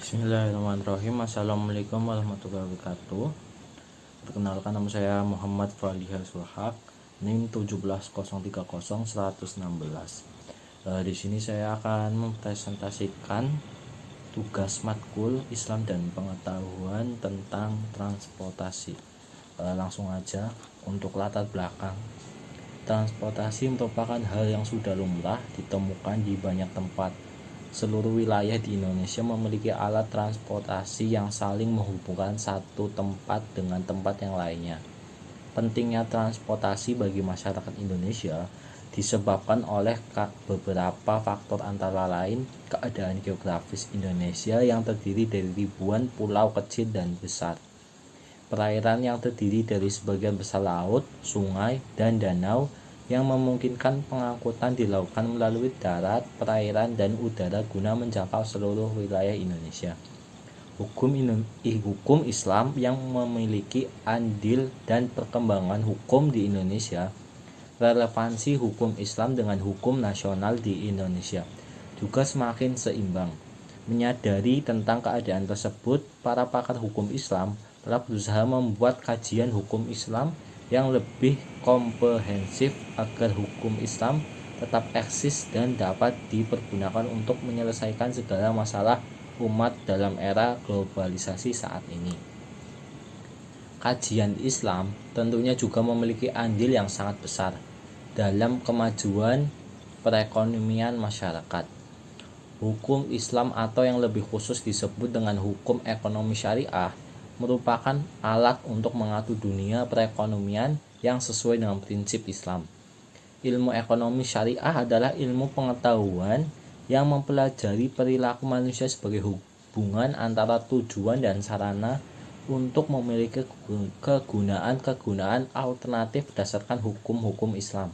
Bismillahirrahmanirrahim. Assalamualaikum warahmatullahi wabarakatuh. Perkenalkan, nama saya Muhammad Faliha Sulhaq, NIM 17030-116. Di sini saya akan mempresentasikan tugas matkul Islam dan pengetahuan tentang transportasi. Langsung aja untuk latar belakang. Transportasi merupakan hal yang sudah lumrah ditemukan di banyak tempat. Seluruh wilayah di Indonesia memiliki alat transportasi yang saling menghubungkan satu tempat dengan tempat yang lainnya. Pentingnya transportasi bagi masyarakat Indonesia disebabkan oleh beberapa faktor, antara lain keadaan geografis Indonesia yang terdiri dari ribuan pulau kecil dan besar, perairan yang terdiri dari sebagian besar laut, sungai, dan danau yang memungkinkan pengangkutan dilakukan melalui darat, perairan, dan udara guna menjangkau seluruh wilayah Indonesia. Hukum Islam yang memiliki andil dan perkembangan hukum di Indonesia. Relevansi hukum Islam dengan hukum nasional di Indonesia juga semakin seimbang. Menyadari tentang keadaan tersebut, para pakar hukum Islam telah berusaha membuat kajian hukum Islam yang lebih komprehensif agar hukum Islam tetap eksis dan dapat dipergunakan untuk menyelesaikan segala masalah umat dalam era globalisasi saat ini. Kajian Islam tentunya juga memiliki andil yang sangat besar dalam kemajuan perekonomian masyarakat. Hukum Islam, atau yang lebih khusus disebut dengan hukum ekonomi syariah, merupakan alat untuk mengatur dunia perekonomian yang sesuai dengan prinsip Islam. Ilmu ekonomi syariah adalah ilmu pengetahuan yang mempelajari perilaku manusia sebagai hubungan antara tujuan dan sarana untuk memiliki kegunaan alternatif berdasarkan hukum-hukum Islam.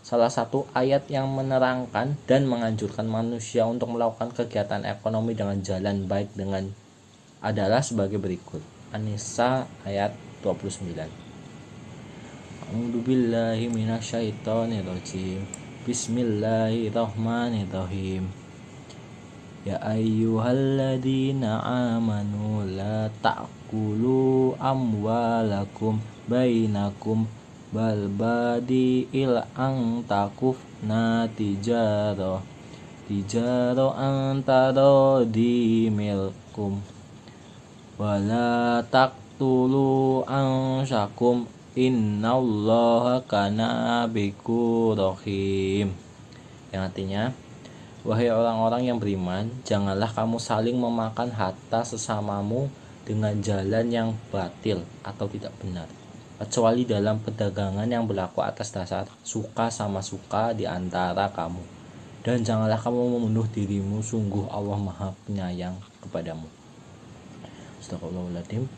Salah satu ayat yang menerangkan dan menganjurkan manusia untuk melakukan kegiatan ekonomi dengan jalan baik adalah sebagai berikut. An-Nisa ayat 29. A'udzubillahi minasyaitonirrajim. Bismillahirrahmanirrahim. Ya ayyuhalladzina amanu la ta'kulu amwalakum bainakum bal badi'il an takufna tijaro antara di milkum wala taqtulu ansakum innallaha kana bikum rahim. Yang artinya, wahai orang-orang yang beriman, janganlah kamu saling memakan harta sesamamu dengan jalan yang batil atau tidak benar, kecuali dalam perdagangan yang berlaku atas dasar suka sama suka di antara kamu. Dan janganlah kamu membunuh dirimu, sungguh Allah Maha Penyayang kepadamu. Astagfirullahaladzim.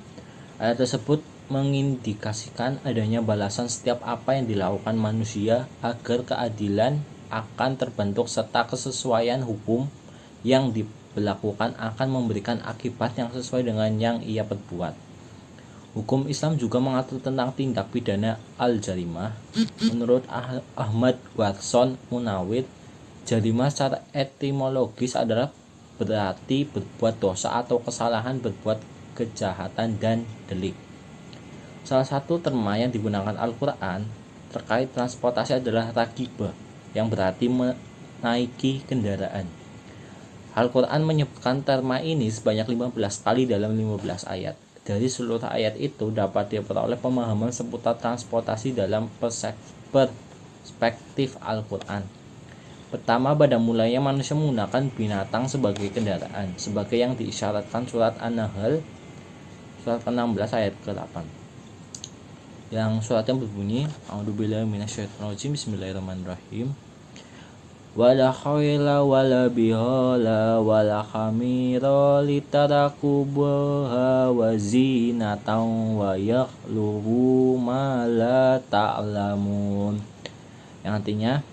Ayat tersebut mengindikasikan adanya balasan setiap apa yang dilakukan manusia agar keadilan akan terbentuk, serta kesesuaian hukum yang diberlakukan akan memberikan akibat yang sesuai dengan yang ia perbuat. Hukum Islam juga mengatur tentang tindak pidana al-jarimah. Menurut Ahmad Warson Munawir, jarimah secara etimologis adalah berarti berbuat dosa atau kesalahan, berbuat kejahatan dan delik. Salah satu terma yang digunakan Al-Quran terkait transportasi adalah rakibah, yang berarti menaiki kendaraan. Al-Quran menyebutkan terma ini sebanyak 15 kali dalam 15 ayat. Dari seluruh ayat itu dapat diperoleh pemahaman seputar transportasi dalam perspektif Al-Quran. Pertama, pada mulanya manusia menggunakan binatang sebagai kendaraan, sebagai yang diisyaratkan surat An-Nahl surat ke-16 ayat ke-8. Yang suratnya berbunyi, A'udzubillahi minasyaitonirrajim, Bismillahirrahmanirrahim. Wala khayla wala bihala wala khamira litarakubaha wa zinatan wa yakhluqu ma la ta'lamun. Yang artinya,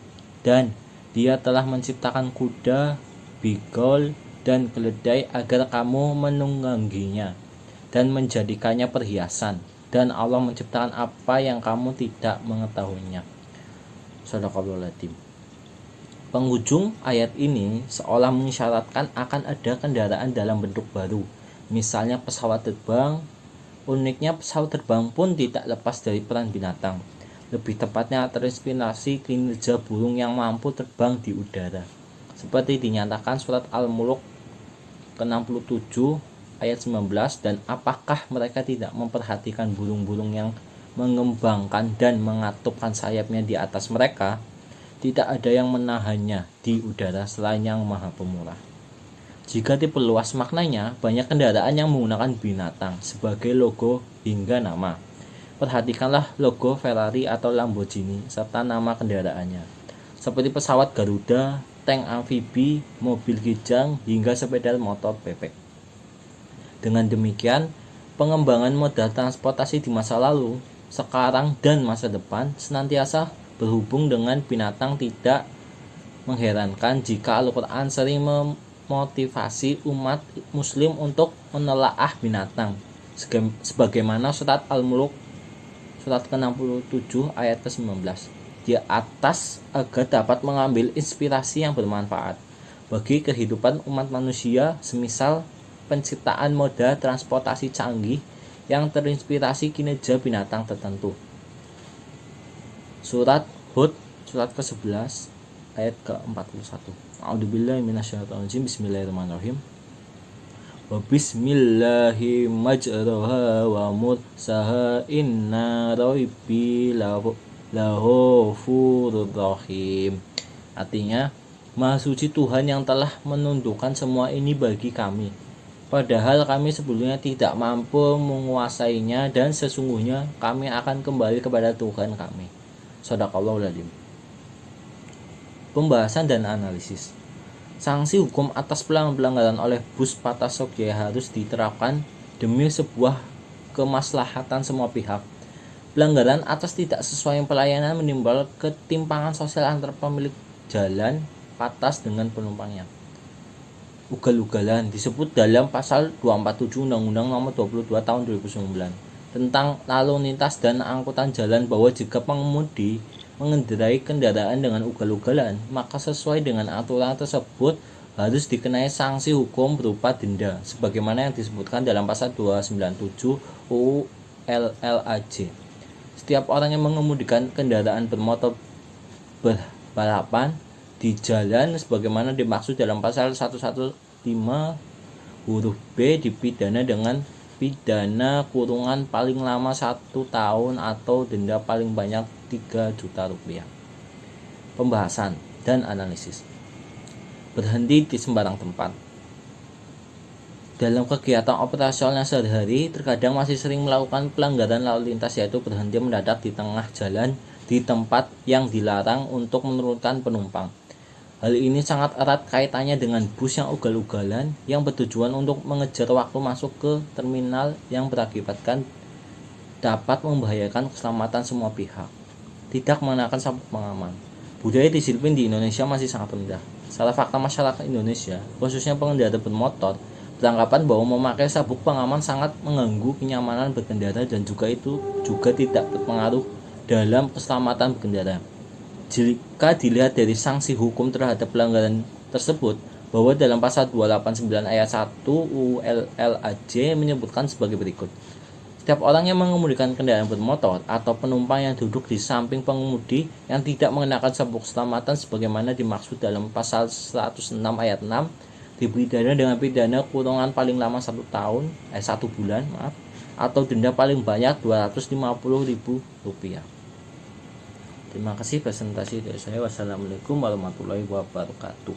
dan Dia telah menciptakan kuda, bigol, dan keledai agar kamu menungganginya dan menjadikannya perhiasan, dan Allah menciptakan apa yang kamu tidak mengetahuinya. Shadaqallahul adzim. Penghujung ayat ini seolah mengisyaratkan akan ada kendaraan dalam bentuk baru, misalnya pesawat terbang. Uniknya pesawat terbang pun tidak lepas dari peran binatang. Lebih tepatnya terinspirasi kinerja burung yang mampu terbang di udara. Seperti dinyatakan surat Al-Mulk ke-67 ayat 19, dan apakah mereka tidak memperhatikan burung-burung yang mengembangkan dan mengatupkan sayapnya di atas mereka? Tidak ada yang menahannya di udara selain Yang Maha Pemurah. Jika diperluas maknanya, banyak kendaraan yang menggunakan binatang sebagai logo hingga nama. Perhatikanlah logo Ferrari atau Lamborghini serta nama kendaraannya, seperti pesawat Garuda, tank amfibi, mobil Kijang, hingga sepeda motor bebek. Dengan demikian, pengembangan moda transportasi di masa lalu, sekarang, dan masa depan senantiasa berhubung dengan binatang. Tidak mengherankan jika Al-Quran sering memotivasi umat muslim untuk menelaah binatang, sebagaimana surat Al-Mulk surat ke-67 ayat ke-19 di atas, agar dapat mengambil inspirasi yang bermanfaat bagi kehidupan umat manusia, semisal penciptaan moda transportasi canggih yang terinspirasi kinerja binatang tertentu. Surat Hud surat ke-11 ayat ke-41. A'udzubillahi minasyaitonirrajim. Bismillahirrahmanirrahim. Wa bismillahi majraha wa mursaha inna rabbi lahufurur rahim. Artinya, Maha suci Tuhan yang telah menundukkan semua ini bagi kami, padahal kami sebelumnya tidak mampu menguasainya, dan sesungguhnya kami akan kembali kepada Tuhan kami. Shadaqallahul adzim. Pembahasan dan analisis. Sanksi hukum atas pelanggaran oleh bus Patasokya harus diterapkan demi sebuah kemaslahatan semua pihak. Pelanggaran atas tidak sesuai pelayanan menimbulkan ketimpangan sosial antar pemilik jalan patas dengan penumpangnya. Ugal-ugalan disebut dalam pasal 247 Undang-Undang Nomor 22 Tahun 2009 tentang lalu lintas dan angkutan jalan, bahwa jika pengemudi mengendarai kendaraan dengan ugal-ugalan, maka sesuai dengan aturan tersebut harus dikenai sanksi hukum berupa denda, sebagaimana yang disebutkan dalam pasal 297 UU LLAJ. Setiap orang yang mengemudikan kendaraan bermotor berbalapan di jalan sebagaimana dimaksud dalam pasal 115 huruf B dipidana dengan pidana kurungan paling lama 1 tahun atau denda paling banyak 3 juta rupiah. Pembahasan dan analisis. Berhenti di sembarang tempat. Dalam kegiatan operasional sehari-hari, terkadang masih sering melakukan pelanggaran lalu lintas, yaitu berhenti mendadak di tengah jalan di tempat yang dilarang untuk menurunkan penumpang. Hal ini sangat erat kaitannya dengan bus yang ugal-ugalan yang bertujuan untuk mengejar waktu masuk ke terminal, yang berakibatkan dapat membahayakan keselamatan semua pihak. Tidak mengenakan sabuk pengaman. Budaya disiplin di Indonesia masih sangat rendah. Secara fakta, masyarakat Indonesia, khususnya pengendara bermotor, beranggapan bahwa memakai sabuk pengaman sangat mengganggu kenyamanan berkendara, dan itu juga tidak berpengaruh dalam keselamatan berkendara. Jika dilihat dari sanksi hukum terhadap pelanggaran tersebut, bahwa dalam pasal 289 ayat 1 UU LLAJ menyebutkan sebagai berikut. Setiap orang yang mengemudikan kendaraan bermotor atau penumpang yang duduk di samping pengemudi yang tidak mengenakan sabuk keselamatan sebagaimana dimaksud dalam pasal 106 ayat 6 dipidana dengan pidana kurungan paling lama 1 bulan atau denda paling banyak Rp250.000. Terima kasih presentasi dari saya. Wassalamualaikum warahmatullahi wabarakatuh.